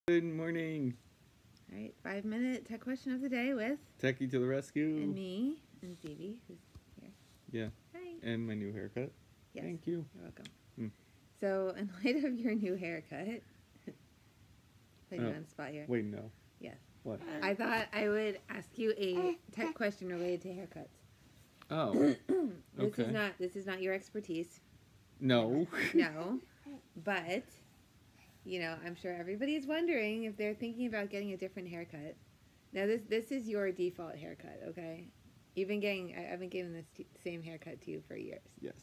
Good morning. All right, 5-minute tech question of the day with Techie to the rescue. and me and Stevie, who's here. Yeah. Hi. And my new haircut. Yes. Thank you. You're welcome. Mm. So, in light of your new haircut, putting you on the spot here. Wait, no. Yes. What? I thought I would ask you a tech question related to haircuts. Oh. Okay. This is not your expertise. No. No. But you know, I'm sure everybody's wondering if they're thinking about getting a different haircut. Now, this is your default haircut, okay? I've been giving this same haircut to you for years. Yes.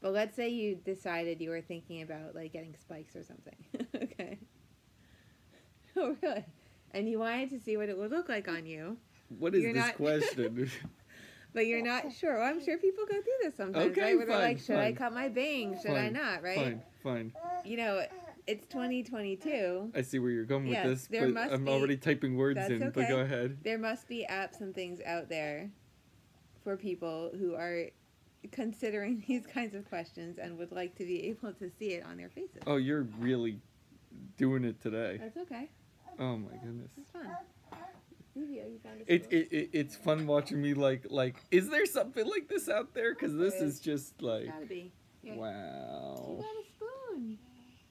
But let's say you decided you were thinking about like getting spikes or something, okay? Oh, really? And you wanted to see what it would look like on you. What is this question? But you're not sure. Well, I'm sure people go through this sometimes, Okay, right? Where they're fine, like, should I cut my bangs? Should I not, right? Fine. You know, it's 2022. I see where you're going with this, there but must I'm be, already typing words that's in, okay. but go ahead. There must be apps and things out there for people who are considering these kinds of questions and would like to be able to see it on their faces. Oh, you're really doing it today. That's okay. Oh my goodness. It's fun. You found a It's fun watching me like is there something like this out there? Because this is just like gotta be. Yeah. Wow. You got a spoon.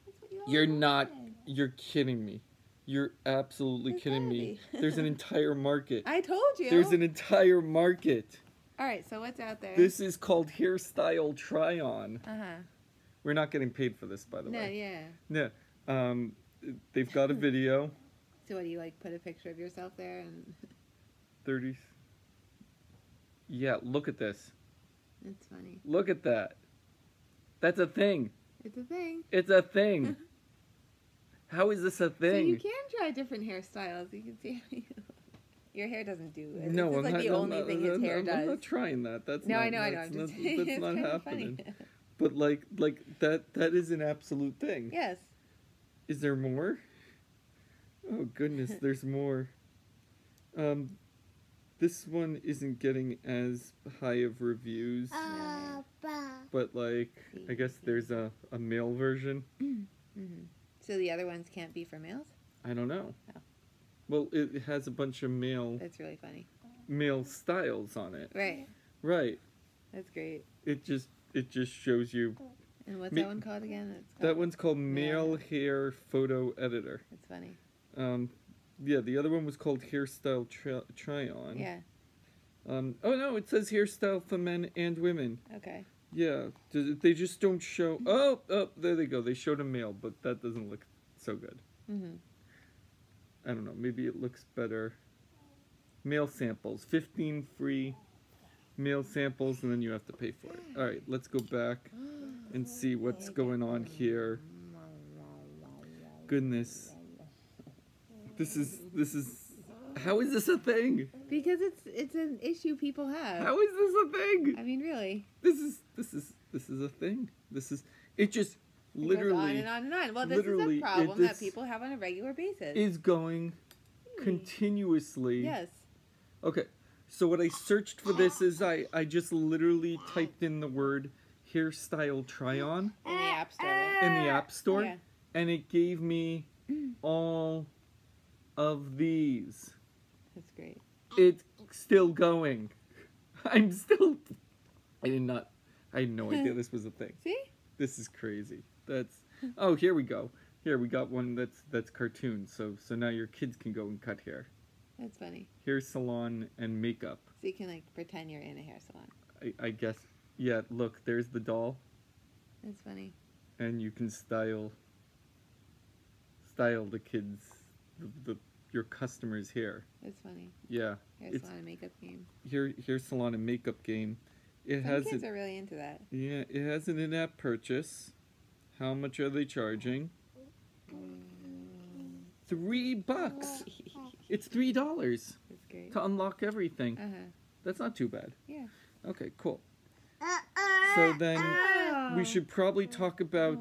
That's what you You're always not. wanted. You're kidding me. You're absolutely There's kidding gotta me. be. There's an entire market. I told you. There's an entire market. All right, so what's out there? This is called hairstyle try-on. Uh-huh. We're not getting paid for this, by the way. Yeah. No. They've got a video. So what do you like? Put a picture of yourself there and 30. Yeah, look at this. it's funny. Look at that. That's a thing. It's a thing. It's a thing. How is this a So thing? you can try different hairstyles. You can see how you look. Your hair doesn't do it. No, This is I'm like not, the only thing his hair does. I'm not trying that. That's No, not, I know. That's, I'm just that's, saying. that's It's not kind of happening. funny. But like that is an absolute thing. Yes. Is there more? Oh goodness, there's more. This one isn't getting as high of reviews, but like I guess there's a male version. Mm-hmm. So the other ones can't be for males? I don't know. Oh. Well, it has a bunch of That's really funny. male styles on it. Right. Right. That's great. It just shows you. And what's that one called again? It's called That one's called Male Hair Photo Editor. It's funny. Yeah, the other one was called Hairstyle Try On. Yeah. Oh no, it says hairstyle for men and women. Okay. Yeah, they just don't show. Oh, there they go. They showed a male, but that doesn't look so good. Mm-hmm. I don't know. Maybe it looks better. Male samples, 15 free male samples, and then you have to pay for it. All right, let's go back and see what's going on here. Goodness, this is. How is this a thing? Because it's an issue people have. How is this a thing? I mean, really. This is a thing. It just literally It goes on and on and on. Well, this is a problem that people have on a regular basis. Is going continuously. Yes. Okay, so what I searched for this is I just literally typed in the word hairstyle try-on In the App Store. in the App Store, Yeah. and it gave me all of these. That's great. It's still going. I had no idea this was a thing. See? This is crazy. Oh, here we go. Here we got one that's cartoon. So now your kids can go and cut hair. That's funny. Hair salon and makeup. So you can like pretend you're in a hair salon. I guess. Yeah, look, there's the doll. That's funny. And you can style the kids, your customers' hair. That's funny. Yeah. Hair salon and makeup game. Hair salon and makeup game. Some kids are really into that. Yeah, it has an in-app purchase. How much are they charging? $3. It's $3 That's great. to unlock everything. Uh-huh. That's not too bad. Yeah. Okay, cool. So then we should probably talk about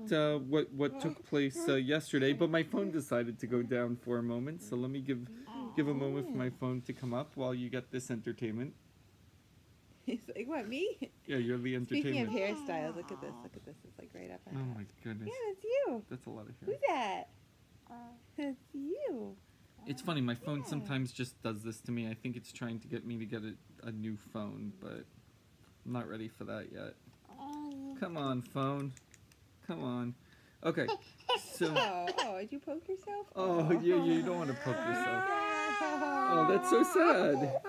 what took place yesterday. But my phone decided to go down for a moment, so let me give a moment for my phone to come up while you get this entertainment. He's like, what, me? Yeah, you're the Speaking of entertainment. hairstyles, look at this. Look at this. It's like right up. Oh my goodness. Yeah, that's you. That's a lot of hair. Who's that? That's you. It's funny, my phone Yeah. sometimes just does this to me. I think it's trying to get me to get a new phone, but I'm not ready for that yet. Come on, phone. Come on. Okay, so... Oh, did you poke yourself? Oh, yeah, you don't want to poke yourself. Oh, that's so sad.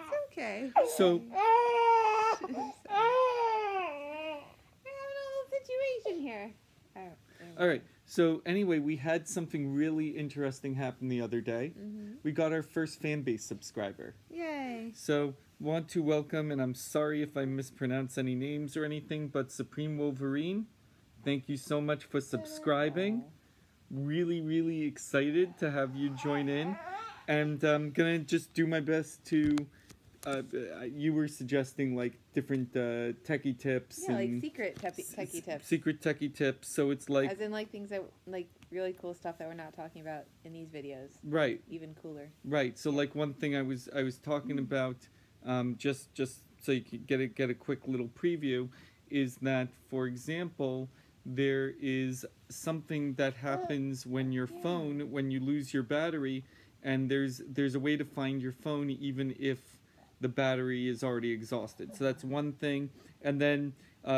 It's okay. So, We're having a little situation here. all right. So anyway, we had something really interesting happen the other day. We got our first fanbase subscriber. Yay. So want to welcome, and I'm sorry if I mispronounce any names or anything, but Supreme Wolverine, thank you so much for subscribing. Really, really excited to have you join in. And I'm gonna just do my best to, you were suggesting like different techie tips. Yeah, and like secret techie tips. Secret techie tips, so it's like... As in like things that, like really cool stuff that we're not talking about in these videos. Right. Even cooler. Right, so like one thing I was talking about, just so you could get a quick little preview, is that, for example, there is something that happens when your phone, when you lose your battery, and there's a way to find your phone even if the battery is already exhausted. So that's one thing. And then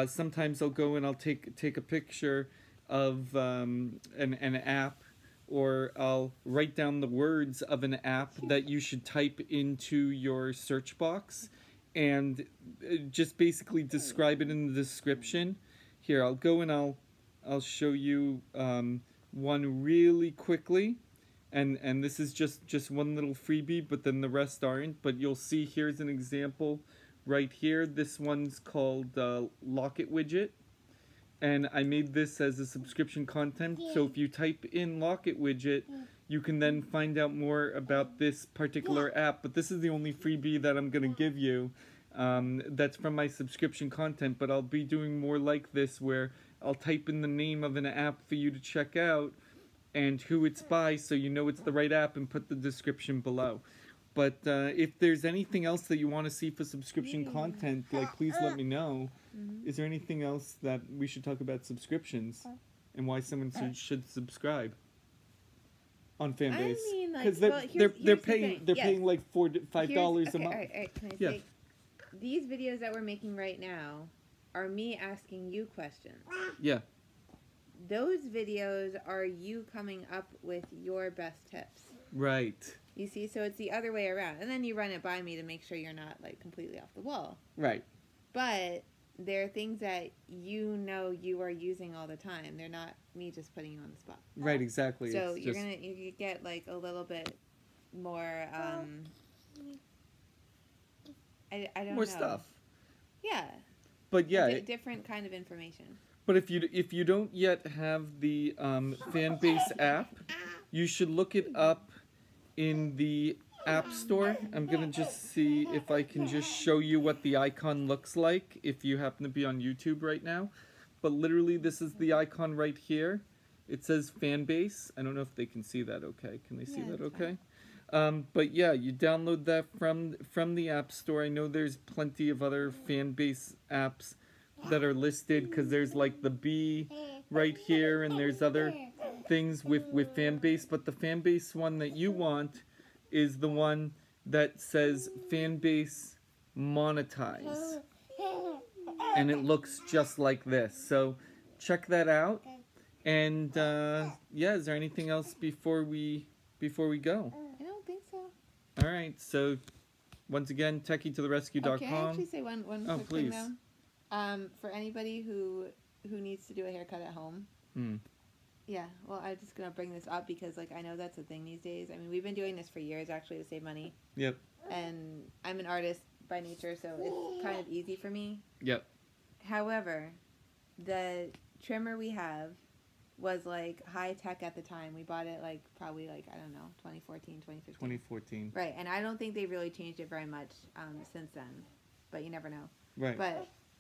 sometimes I'll go and I'll take a picture of an app, or I'll write down the words of an app that you should type into your search box and just basically describe it in the description. Here, I'll go and I'll show you one really quickly. And this is just one little freebie, but then the rest aren't. But you'll see, here's an example right here. This one's called Locket Widget. And I made this as a subscription content. So if you type in Locket Widget, you can then find out more about this particular app. But this is the only freebie that I'm going to give you. That's from my subscription content. But I'll be doing more like this, where I'll type in the name of an app for you to check out and who it's by, so you know it's the right app, and put the description below. But if there's anything else that you want to see for subscription content, like, please let me know. Is there anything else that we should talk about subscriptions and why someone should subscribe on Fanbase? I mean, like, because they're paying like $5 a month. All right. Can I say, these videos that we're making right now are me asking you questions. Yeah. Those videos are you coming up with your best tips. Right. You see, so it's the other way around. And then you run it by me to make sure you're not, like, completely off the wall. Right. But there are things that you know you are using all the time. They're not me just putting you on the spot. Right, exactly. So it's you get, like, a little bit more, I don't know. More stuff. Yeah. But yeah. Different kind of information. But if you don't yet have the Fanbase app, you should look it up in the App Store. I'm gonna just see if I can just show you what the icon looks like if you happen to be on YouTube right now. But literally, this is the icon right here. It says Fanbase. I don't know if they can see that. Okay, can they see that? Okay. But yeah, you download that from the App Store. I know there's plenty of other Fanbase apps that are listed, because there's like the B right here, and there's other things with Fanbase, but the Fanbase one that you want is the one that says Fanbase Monetize, and it looks just like this. So check that out. And yeah, is there anything else before we go? I don't think so. All right, so once again, techie-to-the-rescue.com. Can I actually say one quick please. thing though? For anybody who needs to do a haircut at home. Yeah, well, I'm just gonna bring this up because, like, I know that's a thing these days. I mean, we've been doing this for years actually to save money. Yep. And I'm an artist by nature, so it's kind of easy for me. Yep. However, the trimmer we have was like high tech at the time. We bought it like probably like, I don't know, 2014, 2015. 2014. Right, and I don't think they really changed it very much since then, but you never know. Right.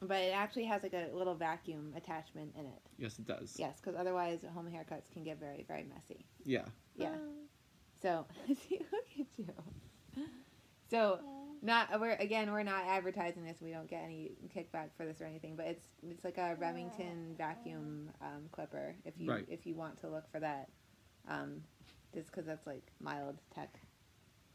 But it actually has like a little vacuum attachment in it. Yes, it does. Yes, because otherwise home haircuts can get very, very messy. Yeah. Yeah. So, see, look at you. So, We're not advertising this. We don't get any kickback for this or anything. But it's like a Remington vacuum clipper. If you want to look for that, just because that's like mild tech.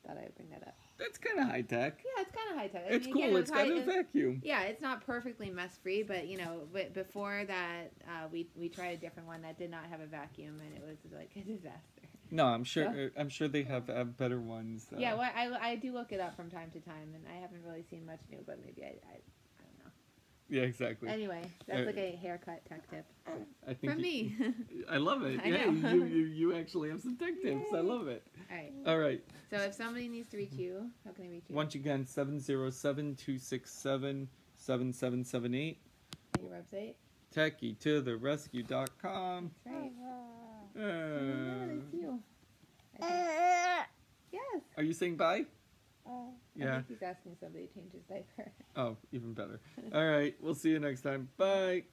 Thought I'd bring that up. That's kind of high tech. Yeah, it's kind of high tech. It's cool. Again, it's got a vacuum. Yeah, it's not perfectly mess free, but but before that, we tried a different one that did not have a vacuum, and it was like a disaster. No, I'm sure they have better ones. Yeah, well, I do look it up from time to time, and I haven't really seen much new, but maybe I don't know. Yeah, exactly. Anyway, that's like a haircut tech tip. I think from me. I love it. I yeah, know. you actually have some tech tips. I love it. All right. So if somebody needs to reach you, how can they reach you? Once again, 707-267-7778. And your website? TechieToTheRescue.com. That's right. It's you. Yes. Are you saying bye? Yeah. I think he's asking somebody to change his diaper. Oh, even better. All right. We'll see you next time. Bye.